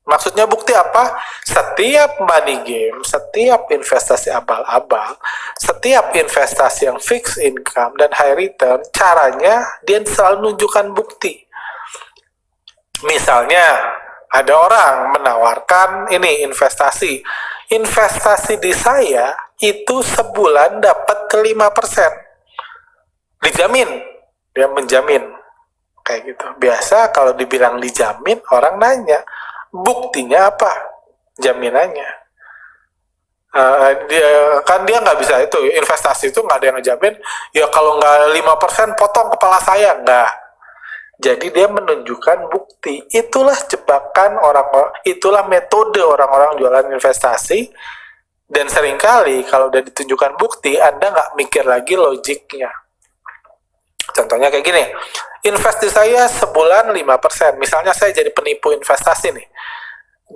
Maksudnya bukti apa? Setiap money game, setiap investasi abal-abal, setiap investasi yang fixed income dan high return, caranya dia selalu menunjukkan bukti. Misalnya, ada orang menawarkan ini investasi. Investasi di saya itu sebulan dapat ke 5%. Dijamin. Dia menjamin. Kayak gitu. Biasa kalau dibilang dijamin, orang nanya, buktinya apa? Jaminannya. Dia nggak bisa itu, investasi itu nggak ada yang ngejamin, ya kalau nggak 5% potong kepala saya, nggak. Jadi dia menunjukkan bukti. Itulah jebakan orang-orang, itulah metode orang-orang jualan investasi. Dan seringkali kalau udah ditunjukkan bukti, Anda nggak mikir lagi logiknya. Contohnya kayak gini, investasi saya sebulan 5%. Misalnya saya jadi penipu investasi nih.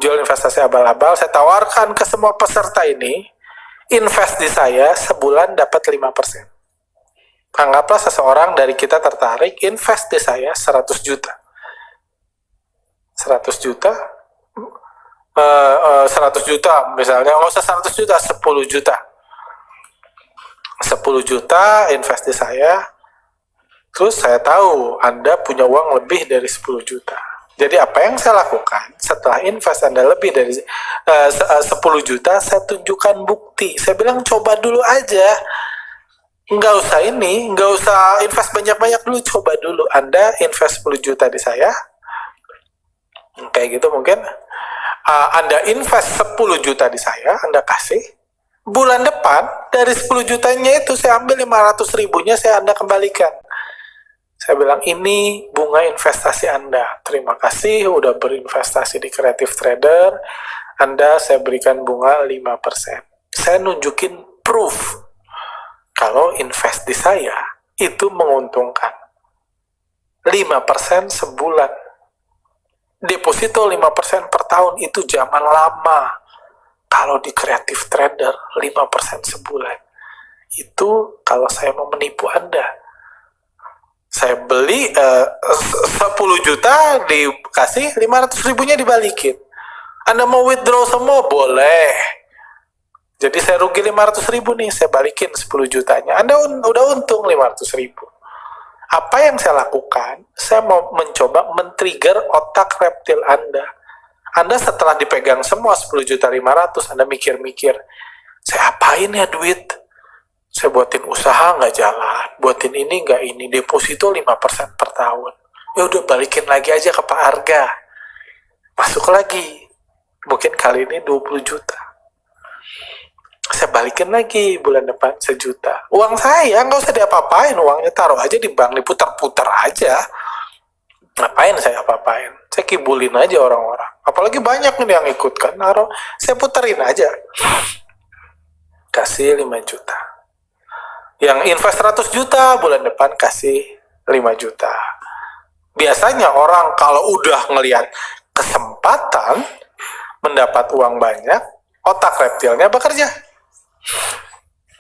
Jual investasi abal-abal, saya tawarkan ke semua peserta ini, invest di saya sebulan dapat 5%. Anggaplah seseorang dari kita tertarik, invest di saya 100 juta. 100 juta, 100 juta misalnya, nggak usah 100 juta, 10 juta. 10 juta invest di saya, terus saya tahu Anda punya uang lebih dari 10 juta. Jadi apa yang saya lakukan setelah invest Anda lebih dari 10 juta, saya tunjukkan bukti. Saya bilang coba dulu aja. Nggak usah ini, nggak usah invest banyak-banyak dulu, coba dulu. Anda invest 10 juta di saya, kayak gitu mungkin. Anda invest 10 juta di saya, Anda kasih. Bulan depan, dari 10 jutanya itu saya ambil 500 ribunya, Anda kembalikan. Saya bilang, ini bunga investasi Anda. Terima kasih udah berinvestasi di Creative Trader. Anda saya berikan bunga 5%. Saya nunjukin proof kalau invest di saya itu menguntungkan. 5% sebulan. Deposito 5% per tahun itu zaman lama. Kalau di Creative Trader 5% sebulan. Itu kalau saya mau menipu Anda. Saya beli 10 juta dikasih 500 ribunya dibalikin. Anda mau withdraw semua? Boleh. Jadi saya rugi 500 ribu nih, saya balikin 10 jutanya. Anda udah untung 500 ribu. Apa yang saya lakukan? Saya mau mencoba men-trigger otak reptil Anda. Anda setelah dipegang semua 10 juta 500, Anda mikir-mikir, saya apain ya duit? Saya buatin usaha nggak jalan, buatin ini nggak ini, deposito 5% per tahun. Ya udah balikin lagi aja ke Pak Arga. Masuk lagi. Mungkin kali ini 20 juta. Saya balikin lagi bulan depan 1 juta. Uang saya nggak usah diapa-apain, uangnya taruh aja di bank, diputar-putar aja. Ngapain saya apa-apain? Saya kibulin aja orang-orang. Apalagi banyak nih yang ikut kan, naruh. Saya puterin aja. Kasih 5 juta. Yang invest 100 juta, bulan depan kasih 5 juta. Biasanya orang kalau udah ngelihat kesempatan mendapat uang banyak, otak reptilnya bekerja.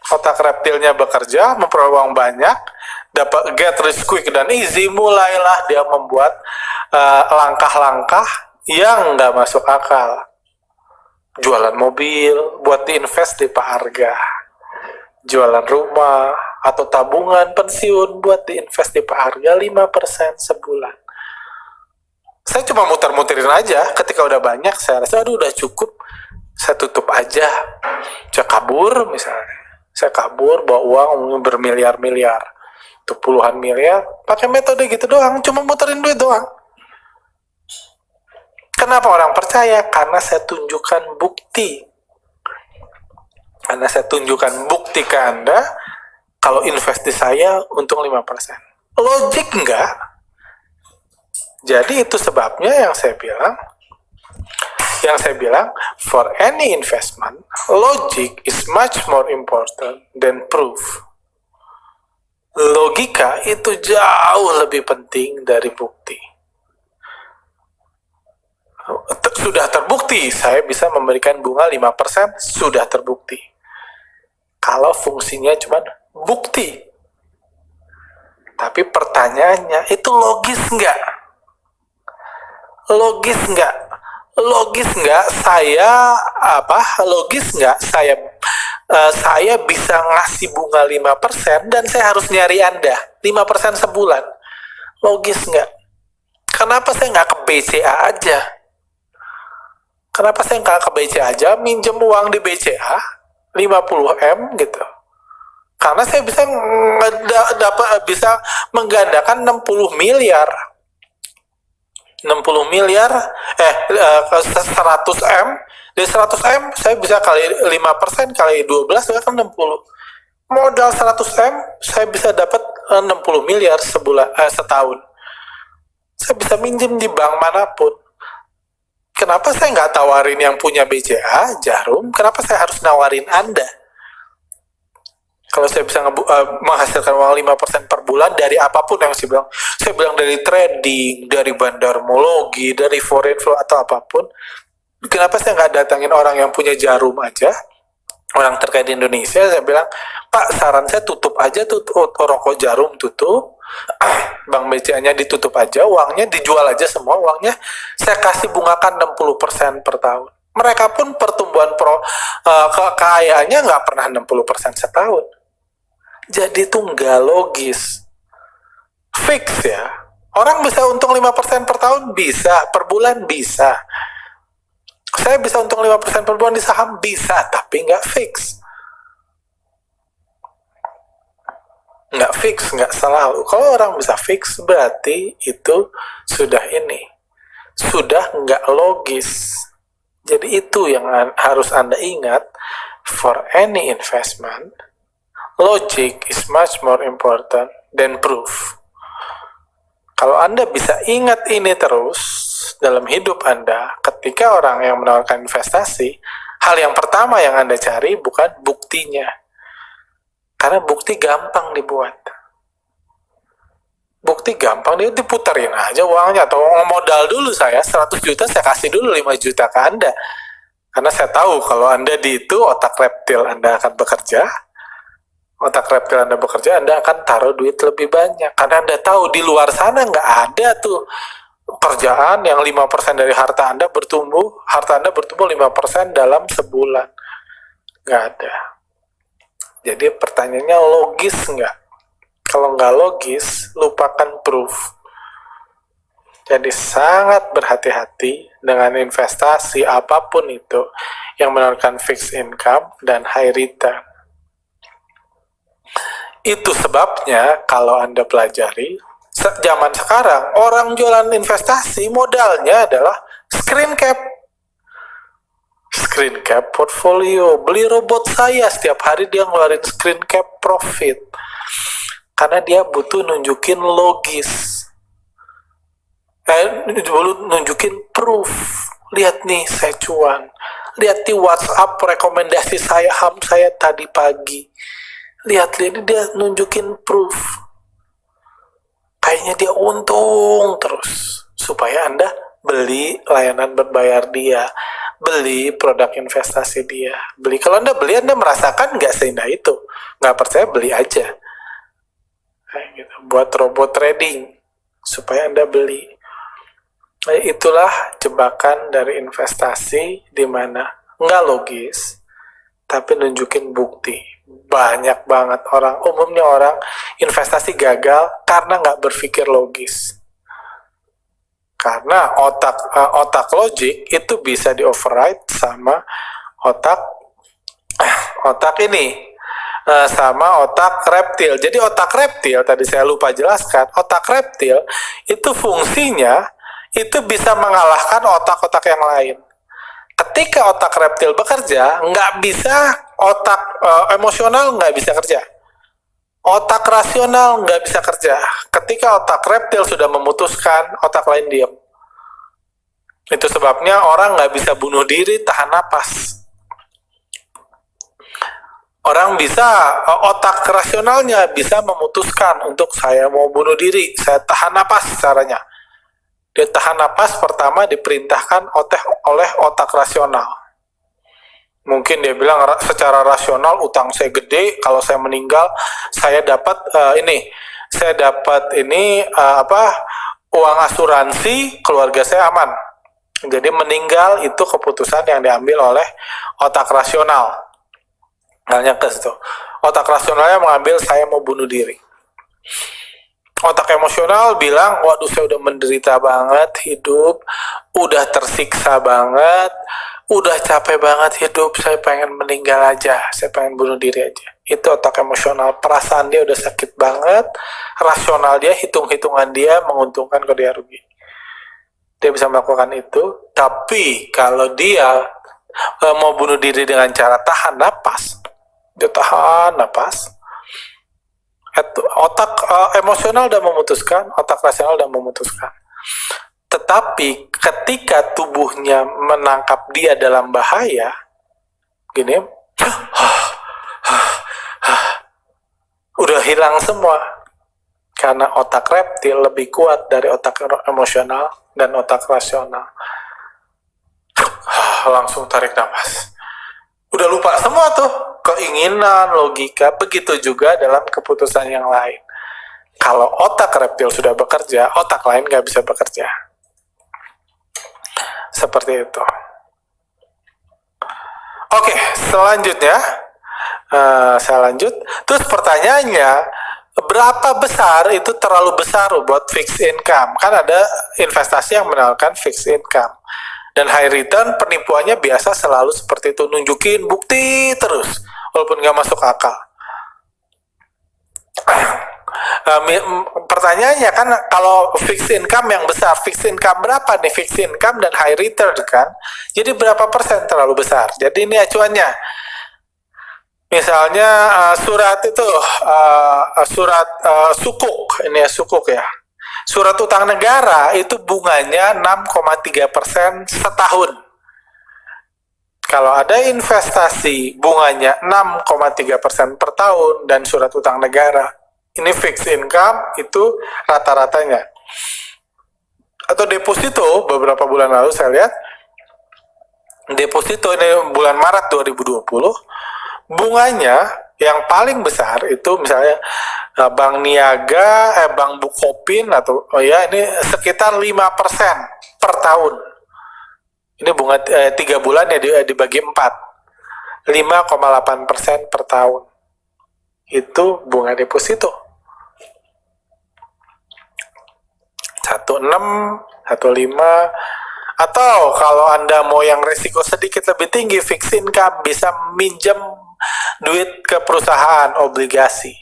Otak reptilnya bekerja, memperoleh uang banyak, dapat get rich quick dan easy, mulailah dia membuat langkah-langkah yang nggak masuk akal. Jualan mobil, buat diinvest di Pak Arga. Jualan rumah, atau tabungan pensiun buat diinvest di Pak Arga 5% sebulan. Saya cuma muter-muterin aja, ketika udah banyak, saya rasa aduh udah cukup, saya tutup aja. Saya kabur misalnya. Saya kabur, bawa uang bermiliar-miliar. Itu puluhan miliar, pakai metode gitu doang, cuma muterin duit doang. Kenapa orang percaya? Karena saya tunjukkan bukti. Karena saya tunjukkan bukti ke Anda, kalau invest di saya untung 5%. Logik enggak? Jadi itu sebabnya yang saya bilang, for any investment, logic is much more important than proof. Logika itu jauh lebih penting dari bukti. Sudah terbukti, saya bisa memberikan bunga 5%, sudah terbukti. Kalau fungsinya cuma bukti. Tapi pertanyaannya, itu logis nggak? Logis nggak? Logis nggak saya bisa ngasih bunga 5% dan saya harus nyari Anda 5% sebulan? Logis nggak? Kenapa saya nggak ke BCA aja? Kenapa saya nggak ke BCA aja, minjem uang di BCA 50M gitu? Karena saya bisa menggandakan 60 miliar. 60 miliar 100M, dari 100M saya bisa kali 5% kali 12 ya kan 60. Modal 100M saya bisa dapat 60 miliar setahun. Saya bisa minjem di bank manapun. Kenapa saya nggak tawarin yang punya BCA, Jarum? Kenapa saya harus nawarin Anda? Kalau saya bisa menghasilkan uang 5% per bulan dari apapun yang saya bilang dari trading, dari bandarmologi, dari foreign flow atau apapun, kenapa saya nggak datangin orang yang punya Jarum aja, orang terkait di Indonesia, saya bilang, Pak, saran saya tutup aja tuh rokok Jarum, tutup, bank BCA-nya ditutup aja, uangnya dijual aja semua, uangnya saya kasih bungakan 60% per tahun. Mereka pun pertumbuhan kekayaannya nggak pernah 60% setahun. Jadi itu nggak logis. Fix ya. Orang bisa untung 5% per tahun? Bisa. Per bulan? Bisa. Saya bisa untung 5% per bulan di saham? Bisa. Tapi nggak fix. Nggak fix, nggak selalu. Kalau orang bisa fix, berarti itu sudah sudah nggak logis. Jadi itu yang harus Anda ingat. For any investment, logic is much more important than proof. Kalau Anda bisa ingat ini terus dalam hidup Anda, ketika orang yang menawarkan investasi, hal yang pertama yang Anda cari bukan buktinya. Karena bukti gampang dibuat. Bukti gampang, dia diputarin aja uangnya. Atau modal dulu saya, 100 juta saya kasih dulu 5 juta ke Anda. Karena saya tahu kalau Anda di itu otak reptil Anda akan bekerja. Otak reptil Anda bekerja, Anda akan taruh duit lebih banyak. Karena Anda tahu di luar sana nggak ada tuh kerjaan yang 5% dari harta Anda bertumbuh 5% dalam sebulan. Nggak ada. Jadi pertanyaannya logis nggak? Kalau nggak logis, lupakan proof. Jadi sangat berhati-hati dengan investasi apapun itu yang menawarkan fixed income dan high return. Itu sebabnya kalau Anda pelajari, zaman sekarang orang jualan investasi modalnya adalah screen cap. Screen cap portfolio. Beli robot saya, setiap hari dia ngeluarin screen cap profit. Karena dia butuh nunjukin logis. Nunjukin proof. Lihat nih, saya cuan. Lihat di WhatsApp rekomendasi saham saya tadi pagi. Lihat ini dia nunjukin proof. Kayaknya dia untung terus. Supaya Anda beli layanan berbayar dia. Beli produk investasi dia. Beli. Kalau Anda beli, Anda merasakan nggak seindah itu. Nggak percaya, beli aja. Kayak gitu. Buat robot trading. Supaya Anda beli. Itulah jebakan dari investasi di mana nggak logis, tapi nunjukin bukti. Banyak banget umumnya orang investasi gagal karena nggak berpikir logis. Karena otak logik itu bisa di override sama otak ini, sama otak reptil. Jadi otak reptil tadi saya lupa jelaskan, otak reptil itu fungsinya itu bisa mengalahkan otak-otak yang lain. Ketika otak reptil bekerja, nggak bisa otak emosional nggak bisa kerja. Otak rasional nggak bisa kerja. Ketika otak reptil sudah memutuskan, otak lain diam. Itu sebabnya orang nggak bisa bunuh diri, tahan napas. Orang bisa, otak rasionalnya bisa memutuskan untuk saya mau bunuh diri, saya tahan napas caranya. Dia tahan napas pertama diperintahkan oleh otak rasional. Mungkin dia bilang secara rasional utang saya gede, kalau saya meninggal saya dapat uang asuransi, keluarga saya aman. Jadi meninggal itu keputusan yang diambil oleh otak rasional. Halnya ke situ. Otak rasionalnya mengambil saya mau bunuh diri. Otak emosional bilang, waduh saya udah menderita banget hidup, udah tersiksa banget, udah capek banget hidup, saya pengen meninggal aja, saya pengen bunuh diri aja. Itu otak emosional, perasaan dia udah sakit banget, rasional dia, hitung-hitungan dia menguntungkan kalau dia rugi. Dia bisa melakukan itu, tapi kalau dia mau bunuh diri dengan cara tahan napas, dia tahan napas, otak emosional udah memutuskan, otak rasional udah memutuskan. Tetapi ketika tubuhnya menangkap dia dalam bahaya, gini, udah hilang semua. Karena otak reptil lebih kuat dari otak emosional dan otak rasional. Langsung tarik nafas. Udah lupa semua tuh, keinginan, logika, begitu juga dalam keputusan yang lain. Kalau otak reptil sudah bekerja, otak lain nggak bisa bekerja. Seperti itu. Oke, selanjutnya, saya lanjut. Terus pertanyaannya, berapa besar itu terlalu besar buat fixed income? Kan ada investasi yang menawarkan fixed income. Dan high return penipuannya biasa selalu seperti itu, nunjukin bukti terus, walaupun nggak masuk akal. Pertanyaannya kan, kalau fixed income yang besar, fixed income berapa nih? Fixed income dan high return kan? Jadi berapa persen terlalu besar? Jadi ini acuannya. Misalnya surat itu, surat sukuk, ini ya sukuk ya. Surat utang negara itu bunganya 6,3% setahun. Kalau ada investasi bunganya 6,3% per tahun dan surat utang negara, ini fixed income itu rata-ratanya. Atau deposito, beberapa bulan lalu saya lihat, deposito ini bulan Maret 2020, bunganya yang paling besar itu misalnya Bank Niaga, Bank Bukopin atau ini sekitar 5% per tahun. Ini bunga 3 bulan ya dibagi 4. 5,8% per tahun. Itu bunga deposito. 16, 15, atau kalau Anda mau yang risiko sedikit lebih tinggi, fixed income, bisa minjem duit ke perusahaan, obligasi.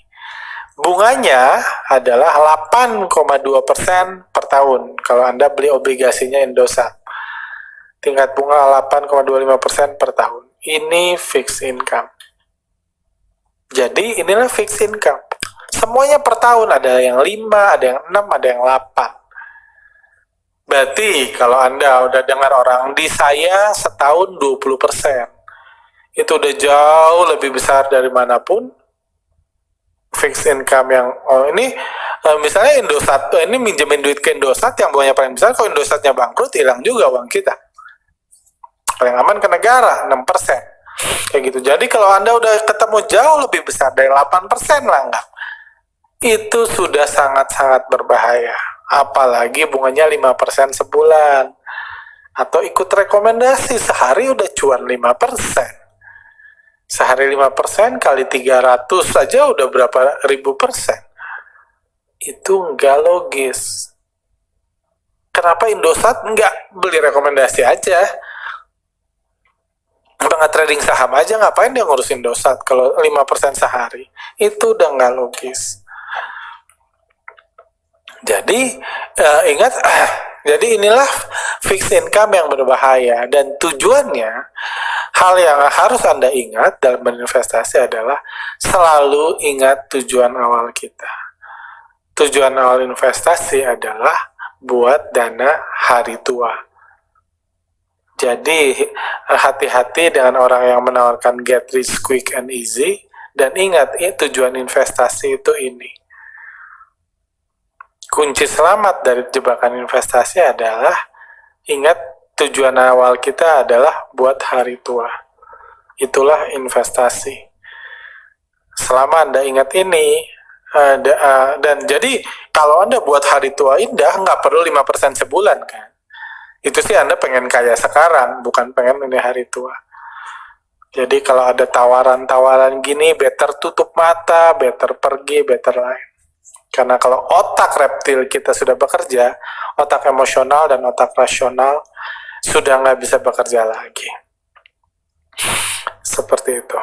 Bunganya adalah 8,2% per tahun kalau Anda beli obligasinya Indosat. Tingkat bunga 8,25% per tahun. Ini fixed income. Jadi inilah fixed income. Semuanya per tahun, ada yang 5, ada yang 6, ada yang 8. Berarti kalau Anda udah dengar orang, di saya setahun 20%. Itu udah jauh lebih besar dari manapun. Fixed income yang ini misalnya Indosat, ini minjemin duit ke Indosat yang bunganya paling besar, kalau Indosatnya bangkrut hilang juga uang kita. Paling aman ke negara 6%. Kayak gitu. Jadi kalau Anda udah ketemu jauh lebih besar dari 8% lah enggak, itu sudah sangat-sangat berbahaya. Apalagi bunganya 5% sebulan. Atau ikut rekomendasi, sehari udah cuan 5%. Sehari 5% kali 300 saja udah berapa ribu persen. Itu nggak logis. Kenapa Indosat nggak beli rekomendasi aja? Nggak trading saham aja, ngapain dia ngurus Indosat kalau 5% sehari? Itu udah nggak logis. Jadi ingat, jadi inilah fixed income yang berbahaya, dan tujuannya, hal yang harus Anda ingat dalam berinvestasi adalah selalu ingat tujuan awal kita. Tujuan awal investasi adalah buat dana hari tua. Jadi hati-hati dengan orang yang menawarkan get rich quick and easy, dan ingat tujuan investasi itu ini. Kunci selamat dari jebakan investasi adalah ingat tujuan awal kita adalah buat hari tua. Itulah investasi. Selama Anda ingat ini, dan jadi kalau Anda buat hari tua indah, nggak perlu 5% sebulan kan. Itu sih Anda pengen kaya sekarang, bukan pengen ini hari tua. Jadi kalau ada tawaran-tawaran gini, better tutup mata, better pergi, better lain. Karena kalau otak reptil kita sudah bekerja, otak emosional dan otak rasional sudah nggak bisa bekerja lagi. Seperti itu.